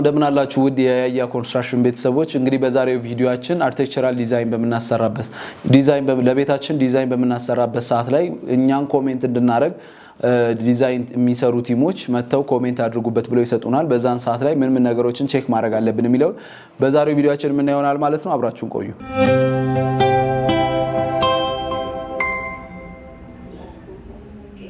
እንደምን አላችሁ ውድ የያያ ኮንስትራክሽን ቤተሰቦች እንግዲህ በዛሬው ቪዲዮአችን አርኪቴክቸራል ዲዛይን ለቤታችን ዲዛይን በምናሰራበት ሰዓት ላይ እኛን ኮሜንት እንድናረግ ዲዛይን የሚሰሩ ቲሞች መተው ኮሜንት አድርጉበት ብለው ይሰጡናል። በዛን ሰዓት ላይ ምን ነገሮችን ቼክ ማድረግ አለብን የሚለው በዛሬው ቪዲዮአችን ምን ይሆናል ማለት ነው። አብራችሁን ቆዩ።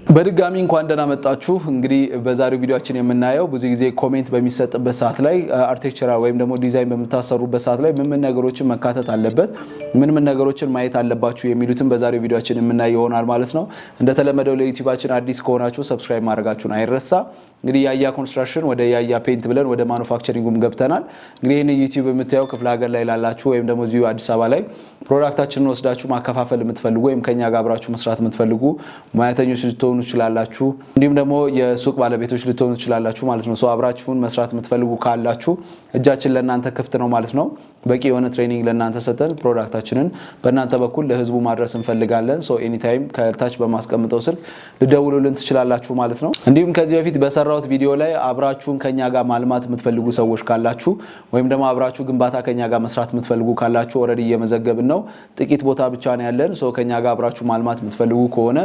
በድጋሚ እንኳን ደህና መጣችሁ። እንግዲህ በዛሬው ቪዲዮአችን የምናየው ብዙ ጊዜ ኮሜንት በሚሰጥበት ሰዓት ላይ አርኪቴክቸራል ወይም ደግሞ ዲዛይን በመታሰሩበት ሰዓት ላይ ምን ነገሮችን መካተት አለበት፣ ምን ነገሮችን ማየት አለባችሁ የሚሉትን በዛሬው ቪዲዮአችን የምናየው ይሆናል ማለት ነው። እንደተለመደው ለዩቲዩባችን አዲስ ከሆናችሁ ሰብስክራይብ ማድረጋችሁን አይረሳ። እንግዲህ ያያ ኮንስትራክሽን ወደ ያያ ፔንት ብለን ወደ ማኑፋክቸሪንጉም ገብተናል። እንግዲህ ይሄን ዩቲዩብ የምታዩ ክፍለ ሀገር ላይ ላላችሁ ወይም ደግሞ እዚሁ አዲስ አበባ ላይ ፕሮዳክታችንን ወስዳችሁ ማከፋፈል የምትፈልጉ ወይም ከኛ ጋር አብራችሁ መስራት የምትፈልጉ ሙያተኞች ልትሆኑ ይችላላችሁ፣ እንዲሁም ደግሞ የሱቅ ባለቤቶች ልትሆኑ ይችላላችሁ ማለት ነው። አብራችሁን መስራት የምትፈልጉ ካላችሁ እጃችን ለእናንተ ክፍት ነው ማለት ነው። በቂ የሆነ ትሬኒንግ ለእናንተ ሰጠን ፕሮዳክታችንን በእናንተ በኩል ለህዝቡ ማድረስ እንፈልጋለን። ኤኒ ታይም ከታች በማስቀምጠው ስልክ ልደውሉልን ትችላላችሁ ማለት ነው። እንዲሁም ከዚህ በፊት በሰራሁት ቪዲዮ ላይ አብራችሁን ከኛ ጋር ማልማት የምትፈልጉ ሰዎች ካላችሁ ወይም ደግሞ አብራችሁ ግንባታ ከኛ ጋር መስራት የምትፈልጉ ካላችሁ ኦሬዲ እየመዘገብን ነው። ጥቂት ቦታ ብቻ ነው ያለን። ከኛ ጋር አብራችሁ ማልማት የምትፈልጉ ከሆነ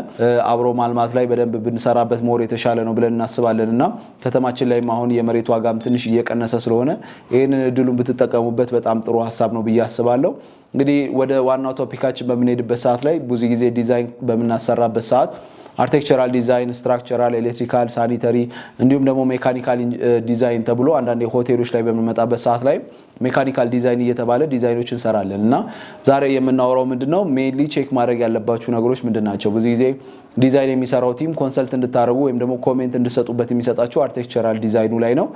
አብሮ ማልማት ላይ በደንብ ብንሰራበት ሞር የተሻለ ነው ብለን እናስባለንና ከተማችን ላይም አሁን የመሬት ዋጋም ትንሽ እየቀነሰ ስለሆነ ይሄንን እድሉን ብትጠቀሙበት በጣም ጥሩ ሐሳብ ነው ብዬ አስባለሁ። እንግዲህ ወደ ዋናው ቶፒካችን በምንሄድበት ሰዓት ላይ ብዙ ጊዜ ዲዛይን በመናሰራበት ሰዓት አርኪቴክቸራል ዲዛይን፣ ስትራክቸራል፣ ኤሌክትሪካል፣ ሳኒተሪ እንዲሁም ደግሞ ሜካኒካል ዲዛይን ተብሎ አንዳንድ ሆቴሎች ላይ በመመጣበት ሰዓት ላይ ሜካኒካል ዲዛይን እየተባለ ዲዛይኖች እንሰራለን እና ዛሬ የምናወራው ምንድነው ሜንሊ ቼክ ማድረግ ያለባችሁ ነገሮች ምንድናቸው? ብዙ ጊዜ ዲዛይን የሚሰራው ቲም ኮንሰልት እንድታረጉ ወይም ደግሞ ኮሜንት እንድሰጡበት የሚሰጣችሁ አርኪቴክቸራል ዲዛይኑ ላይ ነው።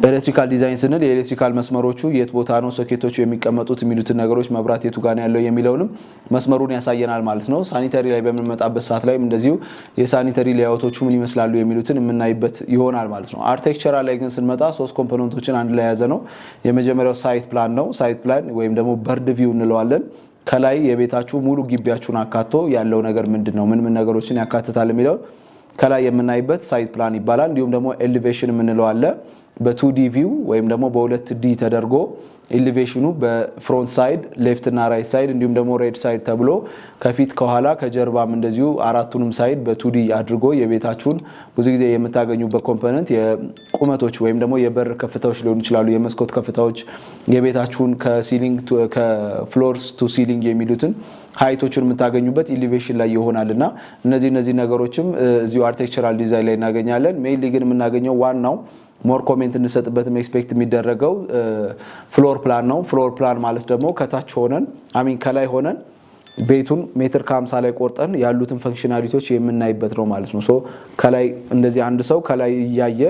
ኤሌክትሪካል ዲዛይን ስንል የኤሌክትሪካል መስመሮቹ የት ቦታ ነው ሶኬቶቹ የሚቀመጡት የሚሉትን ነገሮች መብራት የቱ ጋር ያለው የሚለውንም መስመሩን ያሳየናል ማለት ነው። ሳኒተሪ ላይ በምንመጣበት ሰዓት ላይ እንደዚሁ የሳኒተሪ ሌአውቶቹ ምን ይመስላሉ የሚሉትን የምናይበት ይሆናል ማለት ነው። አርኪቴክቸራል ላይ ግን ስንመጣ ሶስት ኮምፖነንቶችን አንድ ላይ ያዘ ነው። የመጀመሪያው ሳይት ፕላን ነው። ሳይት ፕላን ወይም ደግሞ በርድ ቪው እንለዋለን። ከላይ የቤታችሁ ሙሉ ግቢያችሁን አካቶ ያለው ነገር ምንድነው፣ ምን ነገሮችን ያካትታል የሚለው ከላይ የምናይበት ሳይት ፕላን ይባላል። እንዲሁም ደግሞ ኤሊቬሽን የምንለው አለ። በ2ዲ ቪው ወይም ደግሞ በ2ዲ ተደርጎ ኤሊቬሽኑ በፍሮንት ሳይድ ሌፍት እና ራይት ሳይድ እንዲሁም ደግሞ ሬድ ሳይድ ተብሎ ከፊት ከኋላ ከጀርባም እንደዚሁ አራቱንም ሳይድ በ2ዲ አድርጎ የቤታችሁን ብዙ ጊዜ የምታገኙበት ኮምፖነንት የቁመቶች ወይም ደግሞ የበር ከፍታዎች ሊሆኑ ይችላሉ፣ የመስኮት ከፍታዎች፣ የቤታችሁን ከሲሊንግ ከፍሎርስ ቱ ሲሊንግ የሚሉትን ሃይቶችን የምታገኙበት ኤሊቬሽን ላይ ይሆናልና እነዚህ ነገሮችም እዚሁ አርኪቴክቸራል ዲዛይን ላይ እናገኛለን። ሜይንሊ ግን የምናገኘው ዋናው ሞር ኮሜንት እንሰጥበትም ኤክስፔክት የሚደረገው ፍሎር ፕላን ነው። ፍሎር ፕላን ማለት ደግሞ ከታች ሆነን ከላይ ሆነን ቤቱን ሜትር ከ50 ላይ ቆርጠን ያሉትን ፈንክሽናሊቲዎች የምናይበት ነው ማለት ነው። ከላይ እንደዚህ አንድ ሰው ከላይ እያየ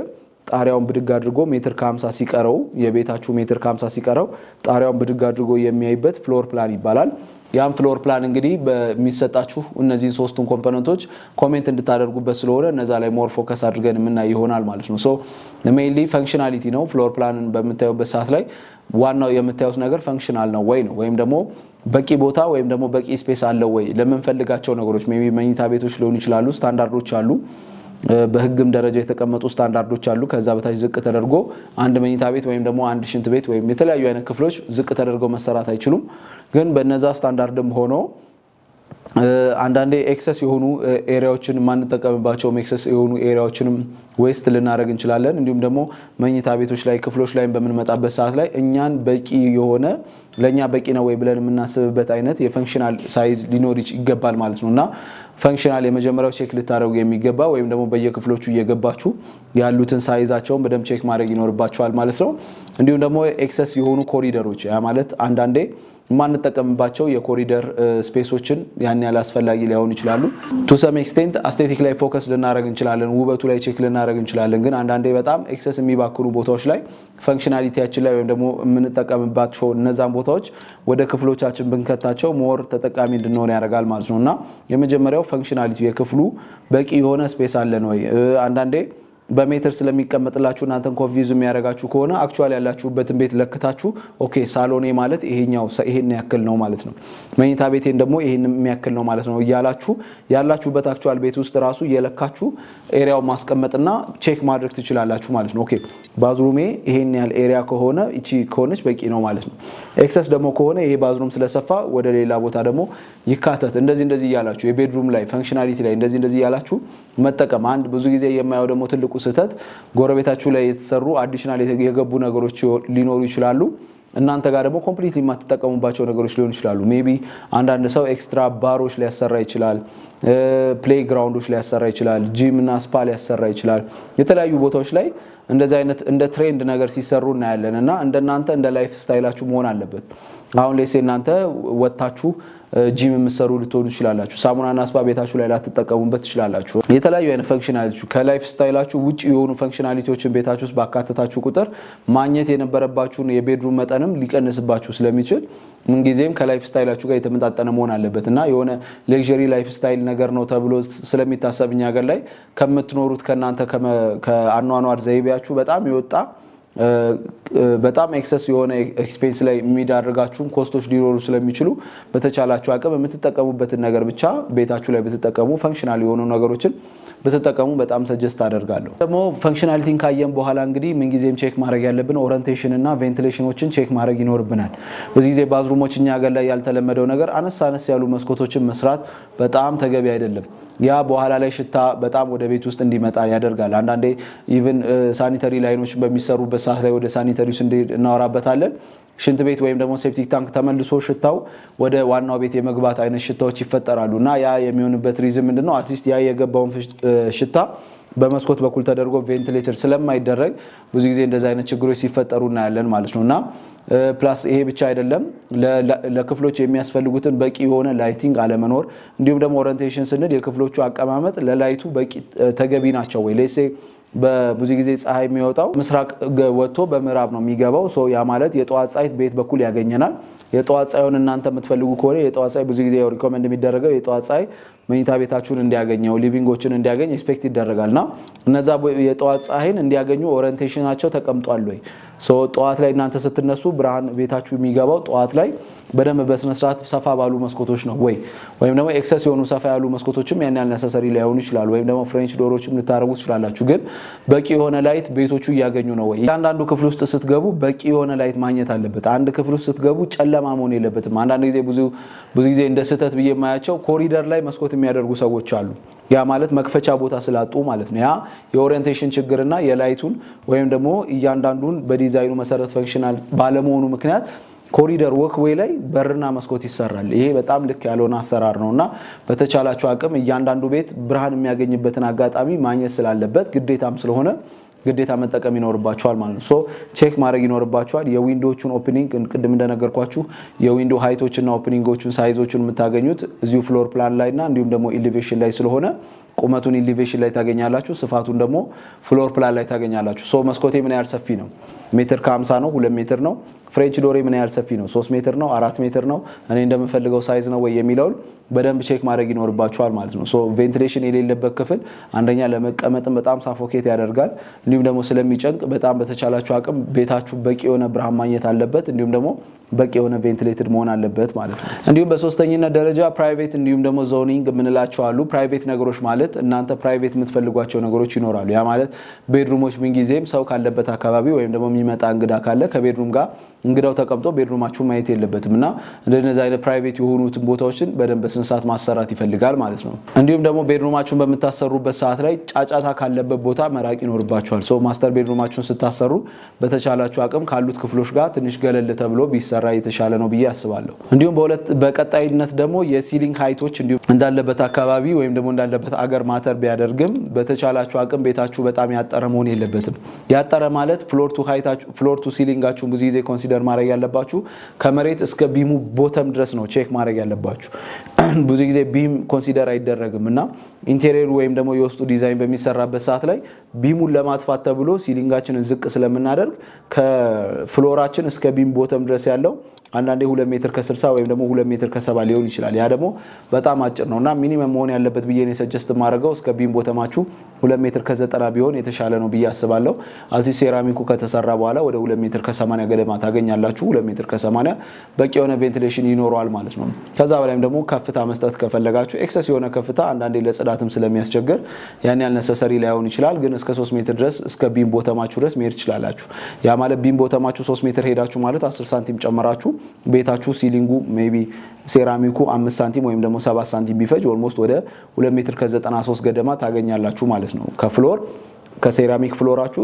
ጣሪያውን ብድግ አድርጎ ሜትር ከ50 ሲቀረው የቤታችሁ ሜትር ከ50 ሲቀረው ጣሪያውን ብድግ አድርጎ የሚያይበት ፍሎር ፕላን ይባላል። ያም ፍሎር ፕላን እንግዲህ በሚሰጣችሁ እነዚህ ሶስቱን ኮምፖነንቶች ኮሜንት እንድታደርጉበት ስለሆነ እነዛ ላይ ሞር ፎከስ አድርገን የምናይ ይሆናል ማለት ነው። ሜይንሊ ፈንክሽናሊቲ ነው። ፍሎር ፕላንን በምታዩበት ሰዓት ላይ ዋናው የምታዩት ነገር ፈንክሽናል ነው ወይ ነው፣ ወይም ደግሞ በቂ ቦታ ወይም ደግሞ በቂ ስፔስ አለው ወይ ለምንፈልጋቸው ነገሮች ሜቢ መኝታ ቤቶች ሊሆኑ ይችላሉ። ስታንዳርዶች አሉ፣ በህግም ደረጃ የተቀመጡ ስታንዳርዶች አሉ። ከዛ በታች ዝቅ ተደርጎ አንድ መኝታ ቤት ወይም ደግሞ አንድ ሽንት ቤት ወይም የተለያዩ አይነት ክፍሎች ዝቅ ተደርገው መሰራት አይችሉም። ግን በነዛ ስታንዳርድም ሆኖ አንዳንዴ ኤክሰስ የሆኑ ኤሪያዎችን ማንጠቀምባቸው ኤክሰስ የሆኑ ኤሪያዎችንም ዌስት ልናደርግ እንችላለን። እንዲሁም ደግሞ መኝታ ቤቶች ላይ ክፍሎች ላይ በምንመጣበት ሰዓት ላይ እኛን በቂ የሆነ ለኛ በቂ ነው ወይ ብለን የምናስብበት አይነት የፈንክሽናል ሳይዝ ሊኖር ይገባል ማለት ነውና ፈንክሽናል የመጀመሪያው ቼክ ልታደርጉ የሚገባ ወይም ደግሞ በየክፍሎቹ እየገባችሁ ያሉትን ሳይዛቸውን በደንብ ቼክ ማድረግ ይኖርባቸዋል ማለት ነው። እንዲሁም ደግሞ ኤክሰስ የሆኑ ኮሪደሮች ያ ማለት አንዳንዴ ማንጠቀምባቸው የኮሪደር ስፔሶችን ያን ያለ አስፈላጊ ሊሆኑ ይችላሉ። ቱ ሰም ኤክስቴንት አስቴቲክ ላይ ፎከስ ልናደርግ እንችላለን፣ ውበቱ ላይ ቼክ ልናደርግ እንችላለን። ግን አንዳንዴ በጣም ኤክሰስ የሚባክኑ ቦታዎች ላይ ፈንክሽናሊቲያችን ላይ ወይም ደግሞ የምንጠቀምባቸው እነዛን ቦታዎች ወደ ክፍሎቻችን ብንከታቸው ሞር ተጠቃሚ እንድንሆን ያደርጋል ማለት ነውና የመጀመሪያው ፈንክሽናሊቲ የክፍሉ በቂ የሆነ ስፔስ አለን ወይ። አንዳንዴ በሜትር ስለሚቀመጥላችሁ እናንተን ኮንፊውዝ የሚያደርጋችሁ ከሆነ አክቹዋሊ ያላችሁበትን ቤት ለክታችሁ ኦኬ ሳሎኔ ማለት ይሄን ያክል ነው ማለት ነው፣ መኝታ ቤቴን ደግሞ ይሄን የሚያክል ነው ማለት ነው እያላችሁ ያላችሁበት አክቹዋል ቤት ውስጥ ራሱ የለካችሁ ኤሪያው ማስቀመጥና ቼክ ማድረግ ትችላላችሁ ማለት ነው። ኦኬ ባዝሩሜ ይሄን ያህል ኤሪያ ከሆነ እቺ ከሆነች በቂ ነው ማለት ነው። ኤክሰስ ደግሞ ከሆነ ይሄ ባዝሩም ስለሰፋ ወደ ሌላ ቦታ ደግሞ ይካተት እንደዚህ እያላችሁ የቤድሩም ላይ ፈንክሽናሊቲ ላይ እንደዚህ እያላችሁ መጠቀም። አንድ ብዙ ጊዜ የማየው ደግሞ ትልቁ ስህተት ጎረቤታችሁ ላይ የተሰሩ አዲሽናል የገቡ ነገሮች ሊኖሩ ይችላሉ። እናንተ ጋር ደግሞ ኮምፕሊትሊ የማትጠቀሙባቸው ነገሮች ሊሆኑ ይችላሉ። ሜቢ አንዳንድ ሰው ኤክስትራ ባሮች ሊያሰራ ይችላል፣ ፕሌይ ግራውንዶች ሊያሰራ ይችላል፣ ጂም እና ስፓ ሊያሰራ ይችላል። የተለያዩ ቦታዎች ላይ እንደዚህ አይነት እንደ ትሬንድ ነገር ሲሰሩ እናያለን እና እንደናንተ እንደ ላይፍ ስታይላችሁ መሆን አለበት። አሁን ሌሴ እናንተ ወጣችሁ ጂም የምትሰሩ ልትሆኑ ትችላላችሁ። ሳሙናና ስፓ ቤታችሁ ላይ ላትጠቀሙበት ትችላላችሁ። የተለያዩ አይነት ፈንክሽናሊቲዎች ከላይፍ ስታይላችሁ ውጪ የሆኑ ፈንክሽናሊቲዎችን ቤታችሁ ውስጥ ባካተታችሁ ቁጥር ማግኘት የነበረባችሁን የቤድሩም መጠንም ሊቀንስባችሁ ስለሚችል ምንጊዜም ከላይፍ ስታይላችሁ ጋር የተመጣጠነ መሆን አለበት እና የሆነ ሌክዠሪ ላይፍ ስታይል ነገር ነው ተብሎ ስለሚታሰብ እኛ ሀገር ላይ ከምትኖሩት ከናንተ ከአኗኗር ዘይቤያችሁ በጣም ይወጣ በጣም ኤክሰስ የሆነ ኤክስፔንስ ላይ የሚዳርጋችሁም ኮስቶች ሊኖሩ ስለሚችሉ በተቻላችሁ አቅም የምትጠቀሙበትን ነገር ብቻ ቤታችሁ ላይ ብትጠቀሙ ፈንክሽናል የሆኑ ነገሮችን ብትጠቀሙ በጣም ሰጀስት አደርጋለሁ። ደግሞ ፈንክሽናሊቲን ካየን በኋላ እንግዲህ ምንጊዜም ቼክ ማድረግ ያለብን ኦሪንቴሽን እና ቬንቲሌሽኖችን ቼክ ማድረግ ይኖርብናል። ብዙ ጊዜ ባዝሩሞች እኛ ሀገር ላይ ያልተለመደው ነገር አነስ ያሉ መስኮቶችን መስራት በጣም ተገቢ አይደለም። ያ በኋላ ላይ ሽታ በጣም ወደ ቤት ውስጥ እንዲመጣ ያደርጋል። አንዳንዴ ኢቭን ሳኒተሪ ላይኖች በሚሰሩበት ሰዓት ላይ ወደ ሳኒተሪውስ እናወራበታለን። ሽንት ቤት ወይም ደግሞ ሴፕቲክ ታንክ ተመልሶ ሽታው ወደ ዋናው ቤት የመግባት አይነት ሽታዎች ይፈጠራሉ እና ያ የሚሆንበት ሪዝን ምንድነው? አትሊስት ያ የገባውን ሽታ በመስኮት በኩል ተደርጎ ቬንቲሌተር ስለማይደረግ ብዙ ጊዜ እንደዚህ አይነት ችግሮች ሲፈጠሩ እናያለን ማለት ነውና ፕላስ ይሄ ብቻ አይደለም፣ ለክፍሎች የሚያስፈልጉትን በቂ የሆነ ላይቲንግ አለመኖር፣ እንዲሁም ደግሞ ኦሪንቴሽን ስንል የክፍሎቹ አቀማመጥ ለላይቱ በቂ ተገቢ ናቸው ወይ? ሌሴ በብዙ ጊዜ ፀሐይ የሚወጣው ምስራቅ ወጥቶ በምዕራብ ነው የሚገባው። ያ ማለት የጠዋት ፀሐይ ቤት በኩል ያገኘናል። የጠዋት ፀሐይን እናንተ የምትፈልጉ ከሆነ የጠዋት ፀሐይ ብዙ ጊዜ ሪኮመንድ የሚደረገው የጠዋት ፀሐይ መኝታ ቤታችሁን እንዲያገኘው ሊቪንጎችን እንዲያገኝ ኤክስፔክት ይደረጋልና እነዛ የጠዋት ፀሐይን እንዲያገኙ ኦሪንቴሽናቸው ተቀምጧል ወይ? ጠዋት ላይ እናንተ ስትነሱ ብርሃን ቤታችሁ የሚገባው ጠዋት ላይ በደንብ በስነ ስርዓት ሰፋ ባሉ መስኮቶች ነው ወይ? ወይም ደግሞ ኤክሰስ የሆኑ ሰፋ ያሉ መስኮቶችም ያን ያህል ነሰሰሪ ላይሆኑ ይችላሉ፣ ወይም ደግሞ ፍሬንች ዶሮችም ልታረጉ ትችላላችሁ። ግን በቂ የሆነ ላይት ቤቶቹ እያገኙ ነው ወይ? አንዳንዱ ክፍል ውስጥ ስትገቡ በቂ የሆነ ላይት ማግኘት አለበት። አንድ ክፍል ውስጥ ስትገቡ ጨለማ መሆን የለበትም። አንዳንድ ጊዜ ብዙ ጊዜ እንደ ስህተት ብዬ የማያቸው ኮሪደር ላይ መስኮት የሚያደርጉ ሰዎች አሉ። ያ ማለት መክፈቻ ቦታ ስላጡ ማለት ነው። ያ የኦሪንቴሽን ችግርና የላይቱን ወይም ደግሞ እያንዳንዱን በዲዛይኑ መሰረት ፈንክሽናል ባለመሆኑ ምክንያት ኮሪደር ወክዌይ ላይ በርና መስኮት ይሰራል። ይሄ በጣም ልክ ያልሆነ አሰራር ነውና በተቻላችሁ አቅም እያንዳንዱ ቤት ብርሃን የሚያገኝበትን አጋጣሚ ማግኘት ስላለበት ግዴታም ስለሆነ ግዴታ መጠቀም ይኖርባቸዋል ማለት ነው። ቼክ ማድረግ ይኖርባቸዋል። የዊንዶዎቹን ኦፕኒንግ ቅድም እንደነገርኳችሁ የዊንዶ ሃይቶችና ኦፕኒንጎቹን ሳይዞቹን የምታገኙት እዚሁ ፍሎር ፕላን ላይና እንዲሁም ደግሞ ኢሊቬሽን ላይ ስለሆነ ቁመቱን ኢሊቬሽን ላይ ታገኛላችሁ፣ ስፋቱን ደግሞ ፍሎር ፕላን ላይ ታገኛላችሁ። መስኮቴ ምን ያህል ሰፊ ነው? ሜትር ከ50 ነው? 2 ሜትር ነው? ፍሬንች ዶሬ ምን ያህል ሰፊ ነው? 3 ሜትር ነው? 4 ሜትር ነው? እኔ እንደምፈልገው ሳይዝ ነው ወይ የሚለውን በደንብ ቼክ ማድረግ ይኖርባቸዋል ማለት ነው። ቬንቲሌሽን የሌለበት ክፍል አንደኛ ለመቀመጥም በጣም ሳፎኬት ያደርጋል፣ እንዲሁም ደግሞ ስለሚጨንቅ በጣም በተቻላችሁ አቅም ቤታችሁ በቂ የሆነ ብርሃን ማግኘት አለበት፣ እንዲሁም ደግሞ በቂ የሆነ ቬንቲሌትድ መሆን አለበት ማለት ነው። እንዲሁም በሶስተኛነት ደረጃ ፕራይቬት እንዲሁም ደግሞ ዞኒንግ የምንላቸው አሉ። ፕራይቬት ነገሮች ማለት እናንተ ፕራይቬት የምትፈልጓቸው ነገሮች ይኖራሉ። ያ ማለት ቤድሩሞች ምንጊዜም ሰው ካለበት አካባቢ ወይም ደግሞ የሚመጣ እንግዳ ካለ ከቤድሩም ጋር እንግዳው ተቀምጦ ቤድሩማችሁን ማየት የለበትም እና እንደነዚህ አይነት ፕራይቬት የሆኑትን ቦታዎችን በደንብ በስነ ስርዓት ማሰራት ይፈልጋል ማለት ነው። እንዲሁም ደግሞ ቤድሩማችሁን በምታሰሩበት ሰዓት ላይ ጫጫታ ካለበት ቦታ መራቅ ይኖርባችኋል። ማስተር ቤድሩማችሁን ስታሰሩ በተቻላችሁ አቅም ካሉት ክፍሎች ጋር ትንሽ ገለል ተብሎ ቢሰራ የተሻለ ነው ብዬ አስባለሁ። እንዲሁም በቀጣይነት ደግሞ የሲሊንግ ሃይቶች እንዲሁም እንዳለበት አካባቢ ወይም ደግሞ እንዳለበት አገር ማተር ቢያደርግም በተቻላችሁ አቅም ቤታችሁ በጣም ያጠረ መሆን የለበትም። ያጠረ ማለት ፍሎር ቱ ሲሊንጋችሁን ብዙ ጊዜ ኮንሲደር ማድረግ ያለባችሁ ከመሬት እስከ ቢሙ ቦተም ድረስ ነው ቼክ ማድረግ ያለባችሁ። ብዙ ጊዜ ቢም ኮንሲደር አይደረግም እና ኢንቴሪየሩ ወይም ደግሞ የውስጡ ዲዛይን በሚሰራበት ሰዓት ላይ ቢሙን ለማጥፋት ተብሎ ሲሊንጋችንን ዝቅ ስለምናደርግ ከፍሎራችን እስከ ቢም ቦተም ድረስ ያለው አንዳንዴ 2 ሜትር ከ60 ወይም ደግሞ 2 ሜትር ከ70 ሊሆን ይችላል። ያ ደግሞ በጣም አጭር ነውና ሚኒመም መሆን ያለበት ብዬ ነው ሰጀስት ማድረገው እስከ ቢም ቦተማችሁ 2 ሜትር ከ90 ቢሆን የተሻለ ነው ብዬ አስባለሁ። አልቲስ ሴራሚኩ ከተሰራ በኋላ ወደ 2 ሜትር ከ80 ገደማ ታገኛላችሁ። 2 ሜትር ከ80 በቂ የሆነ ቬንቲሌሽን ይኖረዋል ማለት ነው። ከዛ በላይም ደግሞ ከፍታ መስጠት ከፈለጋችሁ ኤክሰስ የሆነ ከፍታ አንዳንዴ ለጽዳትም ስለሚያስቸግር ያን ያህል ነሰሰሪ ላይሆን ይችላል። ግን እስከ 3 ሜትር ድረስ እስከ ቢም ቦተማችሁ ድረስ መሄድ ትችላላችሁ። ያ ማለት ቢም ቦተማችሁ 3 ሜትር ሄዳችሁ ማለት 10 ሳንቲም ጨመራችሁ ቤታችሁ ሲሊንጉ ሜቢ ሴራሚኩ 5 ሳንቲም ወይም ደግሞ 7 ሳንቲም ቢፈጅ ኦልሞስት ወደ 2 ሜትር ከ93 ገደማ ታገኛላችሁ ማለት ነው። ከፍሎር ከሴራሚክ ፍሎራችሁ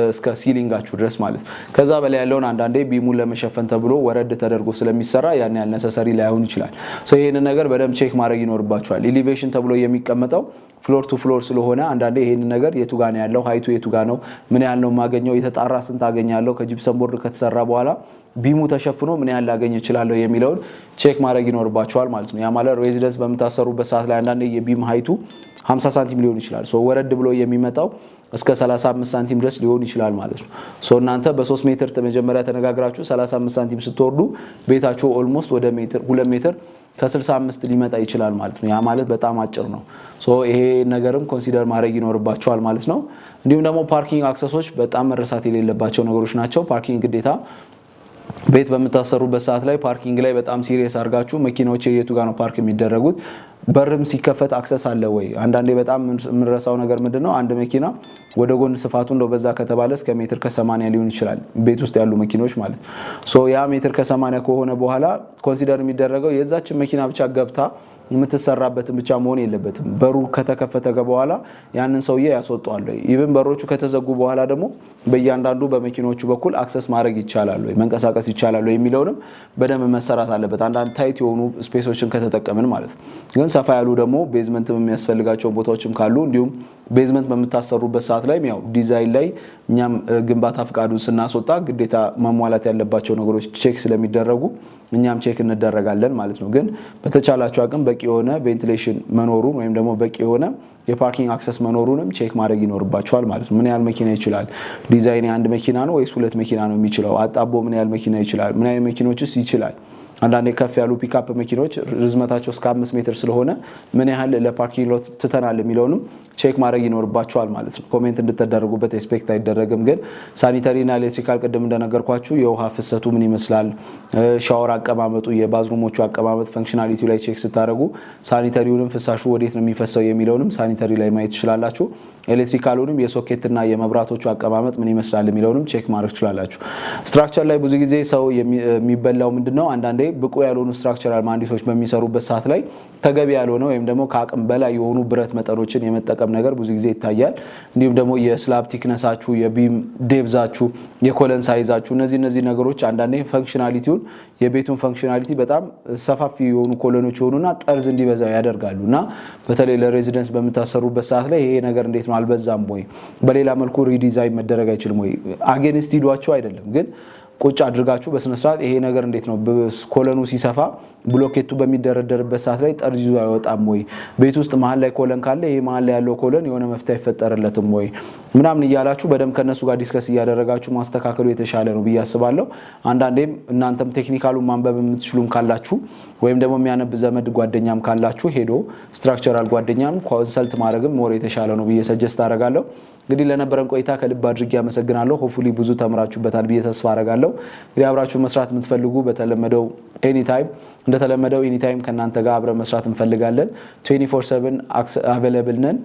እስከ ሲሊንጋችሁ ድረስ ማለት። ከዛ በላይ ያለውን አንዳንዴ ቢሙን ለመሸፈን ተብሎ ወረድ ተደርጎ ስለሚሰራ ያን ያህል ነሰሰሪ ላይሆን ይችላል። ይሄንን ነገር በደንብ ቼክ ማድረግ ይኖርባችኋል። ኤሊቬሽን ተብሎ የሚቀመጠው ፍሎር ቱ ፍሎር ስለሆነ አንዳንዴ ይሄንን ነገር የቱ ጋር ነው ያለው፣ ሃይቱ የቱ ጋር ነው፣ ምን ያህል ነው ማገኘው፣ የተጣራ ስንት አገኛለሁ፣ ከጂፕሰም ቦርድ ከተሰራ በኋላ ቢሙ ተሸፍኖ ምን ያህል ላገኝ እችላለሁ የሚለውን ቼክ ማድረግ ይኖርባችኋል ማለት ነው። ያ ማለት ሬዚደንስ በምታሰሩበት ሰዓት ላይ አንዳንዴ የቢም ሃይቱ 50 ሳንቲም ሊሆን ይችላል። ወረድ ብሎ የሚመጣው እስከ 35 ሳንቲም ድረስ ሊሆን ይችላል ማለት ነው። እናንተ በ3 ሜትር መጀመሪያ ተነጋግራችሁ 35 ሳንቲም ስትወርዱ ቤታችሁ ኦልሞስት ወደ 2 ሜትር ከ65 ሊመጣ ይችላል ማለት ነው። ያ ማለት በጣም አጭር ነው። ይሄ ነገርም ኮንሲደር ማድረግ ይኖርባችኋል ማለት ነው። እንዲሁም ደግሞ ፓርኪንግ አክሰሶች በጣም መረሳት የሌለባቸው ነገሮች ናቸው። ፓርኪንግ ግዴታ ቤት በምታሰሩበት ሰዓት ላይ ፓርኪንግ ላይ በጣም ሲሪየስ አድርጋችሁ መኪናዎች የቱ ጋር ነው ፓርክ የሚደረጉት፣ በርም ሲከፈት አክሰስ አለ ወይ። አንዳንዴ በጣም የምንረሳው ነገር ምንድነው አንድ መኪና ወደ ጎን ስፋቱ እንደው በዛ ከተባለ እስከ ሜትር ከ80 ሊሆን ይችላል ቤት ውስጥ ያሉ መኪኖች ማለት ያ ሜትር ከ80 ከሆነ በኋላ ኮንሲደር የሚደረገው የዛችን መኪና ብቻ ገብታ የምትሰራበትን ብቻ መሆን የለበትም። በሩ ከተከፈተ በኋላ ያንን ሰውዬ ያስወጣዋል። ኢቭን በሮቹ ከተዘጉ በኋላ ደግሞ በእያንዳንዱ በመኪኖቹ በኩል አክሰስ ማድረግ ይቻላል ወይ መንቀሳቀስ ይቻላል ወይ የሚለውንም በደንብ መሰራት አለበት። አንዳንድ ታይት የሆኑ ስፔሶችን ከተጠቀምን ማለት ነው። ግን ሰፋ ያሉ ደግሞ ቤዝመንትም የሚያስፈልጋቸው ቦታዎችም ካሉ እንዲሁም ቤዝመንት በምታሰሩበት ሰዓት ላይ ያው ዲዛይን ላይ እኛም ግንባታ ፍቃዱን ስናስወጣ ግዴታ ማሟላት ያለባቸው ነገሮች ቼክ ስለሚደረጉ እኛም ቼክ እንደረጋለን ማለት ነው። ግን በተቻላችሁ አቅም በቂ የሆነ ቬንቲሌሽን መኖሩን ወይም ደግሞ በቂ የሆነ የፓርኪንግ አክሰስ መኖሩንም ቼክ ማድረግ ይኖርባችኋል ማለት ነው። ምን ያህል መኪና ይችላል ዲዛይን አንድ መኪና ነው ወይስ 2 መኪና ነው የሚችለው፣ አጣቦ ምን ያህል መኪና ይችላል፣ ምን ያህል መኪኖችስ ይችላል። አንዳንዴ ከፍ ያሉ ፒክአፕ መኪኖች ርዝመታቸው እስከ 5 ሜትር ስለሆነ ምን ያህል ለፓርኪንግ ሎት ትተናል የሚለውንም ቼክ ማድረግ ይኖርባችኋል ማለት ነው። ኮሜንት እንድትደረጉበት ኤክስፔክት አይደረግም። ግን ሳኒታሪና ኤሌክትሪካል ቅድም እንደነገርኳችሁ የውሃ ፍሰቱ ምን ይመስላል፣ ሻወር አቀማመጡ፣ የባዝሩሞቹ አቀማመጥ ፈንክሽናሊቲ ላይ ቼክ ስታደርጉ ሳኒታሪውንም ፍሳሹ ወዴት ነው የሚፈሰው የሚለውንም ሳኒታሪ ላይ ማየት ትችላላችሁ። ኤሌክትሪካሉንም የሶኬትና የመብራቶቹ አቀማመጥ ምን ይመስላል የሚለውንም ቼክ ማድረግ ትችላላችሁ። ስትራክቸር ላይ ብዙ ጊዜ ሰው የሚበላው ምንድነው አንዳንዴ ብቁ ያልሆኑ ስትራክቸራል መሀንዲሶች በሚሰሩበት ሰዓት ላይ ተገቢ ያልሆነ ወይም ደግሞ ከአቅም በላይ የሆኑ ብረት መጠኖችን የመጠቀም ነገር ብዙ ጊዜ ይታያል። እንዲሁም ደግሞ የስላብ ቲክነሳችሁ፣ የቢም ዴብዛችሁ፣ የኮለን ሳይዛችሁ እነዚህ ነገሮች አንዳንዴ ፈንክሽናሊቲውን የቤቱን ፈንክሽናሊቲ በጣም ሰፋፊ የሆኑ ኮለኖች የሆኑና ጠርዝ እንዲበዛው ያደርጋሉና በተለይ ለሬዚደንስ በምታሰሩበት ሰዓት ላይ ይሄ ነገር እንዴት ነው አልበዛም ወይ፣ በሌላ መልኩ ሪዲዛይን መደረግ አይችልም ወይ፣ አጌንስት ሂዷቸው አይደለም ግን ቁጭ አድርጋችሁ በስነ ስርዓት ይሄ ነገር እንዴት ነው ኮለኑ ሲሰፋ ብሎኬቱ በሚደረደርበት ሰዓት ላይ ጠርዝ ይዞ አይወጣም ወይ፣ ቤት ውስጥ መሀል ላይ ኮለን ካለ ይሄ መሀል ላይ ያለው ኮለን የሆነ መፍትሄ አይፈጠርለትም ወይ ምናምን እያላችሁ በደም ከነሱ ጋር ዲስከስ እያደረጋችሁ ማስተካከሉ የተሻለ ነው ብዬ አስባለሁ። አንዳንዴም እናንተም ቴክኒካሉን ማንበብ የምትችሉም ካላችሁ ወይም ደግሞ የሚያነብ ዘመድ ጓደኛም ካላችሁ ሄዶ ስትራክቸራል ጓደኛም ኮንሰልት ማድረግም ሞር የተሻለ ነው ብዬ ሰጀስት አደርጋለሁ። እንግዲህ ለነበረን ቆይታ ከልብ አድርጌ አመሰግናለሁ። ሆፕፉሊ ብዙ ተምራችሁበታል ብዬ ተስፋ አደርጋለሁ። እንግዲህ አብራችሁ መስራት የምትፈልጉ በተለመደው እንደተለመደው ኤኒታይም ከናንተ ጋር አብረ መስራት እንፈልጋለን። 24/7 አቬሌብል ነን።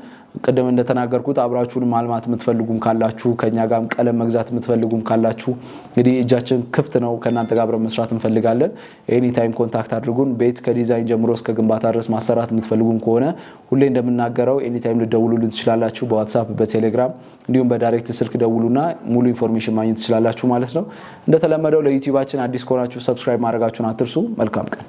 ቅድም እንደተናገርኩት አብራችሁን ማልማት የምትፈልጉም ካላችሁ ከኛ ጋርም ቀለም መግዛት የምትፈልጉም ካላችሁ እንግዲህ እጃችን ክፍት ነው። ከናንተ ጋር አብረ መስራት እንፈልጋለን። ኤኒታይም ኮንታክት አድርጉን። ቤት ከዲዛይን ጀምሮ እስከ ግንባታ ድረስ ማሰራት የምትፈልጉም ከሆነ ሁሌ እንደምናገረው ኤኒታይም ልደውሉልን ትችላላችሁ። በዋትስአፕ በቴሌግራም እንዲሁም በዳይሬክት ስልክ ደውሉና ሙሉ ኢንፎርሜሽን ማግኘት ትችላላችሁ ማለት ነው። እንደተለመደው ለዩቲዩባችን አዲስ ከሆናችሁ ሰብስክራይብ ማድረጋችሁን አትርሱ። መልካም ቀን።